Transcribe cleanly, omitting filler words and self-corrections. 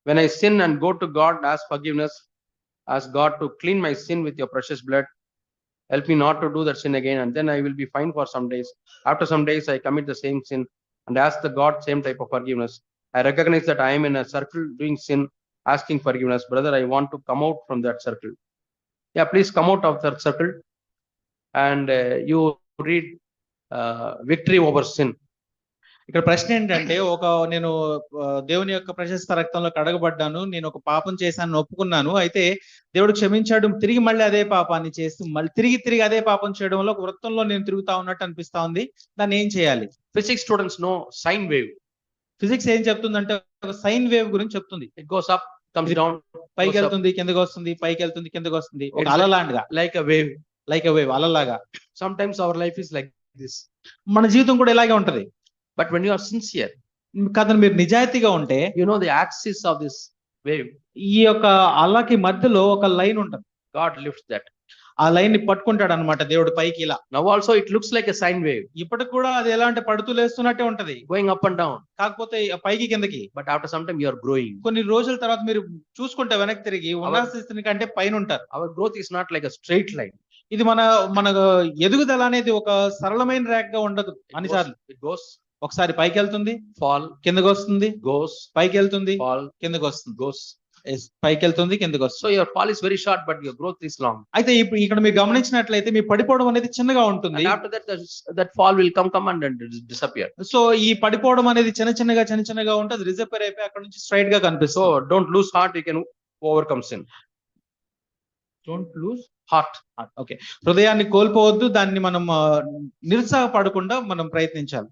When I sin and go to God, ask forgiveness, ask God to clean my sin with your precious blood. Help me not to do that sin again, and then I will be fine for some days. After some days, I commit the same sin and ask the God same type of forgiveness. I recognize that I am in a circle doing sin, asking forgiveness. Brother, I want to come out from that circle. Yeah, please come out of that circle, and you read victory over sin. ఇక్కడ ప్రశ్న ఏంటంటే, నేను దేవుని యొక్క ప్రశస్త రక్తంలో కడగబడ్డాను, నేను ఒక పాపం చేశాను, ఒప్పుకున్నాను, అయితే దేవుడు క్షమించాడు, తిరిగి మళ్ళీ అదే పాపాన్ని చేస్తూ మళ్ళీ తిరిగి అదే పాపం చేయడంలో ఒక వృత్తంలో నేను తిరుగుతా ఉన్నట్టు అనిపిస్తా ఉంది. దాన్ని ఏం చేయాలి? Physics students know sine wave. Physics ఏం చెప్తుందంటే ఒక సైన్ వేవ్ గురించి చెప్తుంది. It goes up, comes down, పైకి వెళ్తుంది, కిందకి వస్తుంది, పైకి వెళ్తుంది, కిందకి వస్తుంది, ఒక అలలాగా, లైక్ ఎ వేవ్, అలలాగా. Sometimes our life is like this. మన జీవితం కూడా ఇలాగే ఉంటది. But when you are sincere, కాదు, మీరు నిజాయితీగా ఉంటే, you know the axis of this wave, ఈ యొక్క అలకి మధ్యలో ఒక లైన్ ఉంటుంది. God lifts that. ఆ లైన్ ని పట్టుకుంటాడు అన్నమాట దేవుడు పైకి ఇలా. Now also it looks like a sine wave. ఇప్పటికి కూడా అది ఎలా అంటే పడుతూ లేస్తున్నట్టే ఉంటది, going up and down. కాకపోతే పైకి కిందకి. But after some time you are growing. కొన్ని రోజుల తర్వాత మీరు చూసుకుంటే వెనక్కి తిరిగి ఉన్న స్థితిని కంటే పైన ఉంటారు. Our growth is not like a straight line. ఇది మన ఎదుగుదల అనేది ఒక సరళమైన రేఖగా ఉండదు. అన్నిసార్లు it goes, ఒకసారి పైకి వెళ్తుంది, fall, కిందకి వస్తుంది, goes, పైకి వెళ్తుంది, fall, కిందకి వస్తుంది, goes. పైకి వెళ్తుంది, కిందకి వస్తుంది. So your fall is very short, but your growth is long. అయితే ఇప్పుడు ఇక్కడ మీరు గమనించినట్లయితే మీ పడిపోవడం అనేది చిన్నగా ఉంటుంది. And after that, that fall will come and disappear. So ఈ పడిపోవడం అనేది చిన్నగా ఉంటుంది, రిజపేర్ అయిపోయి అక్కడ నుంచి స్ట్రైట్ గా కనిపిస్తుంది. So don't lose heart, you can overcome sin. Don't lose heart. Okay, హృదయాన్ని కోల్పోవద్దు, దాన్ని మనం నిరుత్సాహపడకుండా మనం ప్రయత్నించాలి.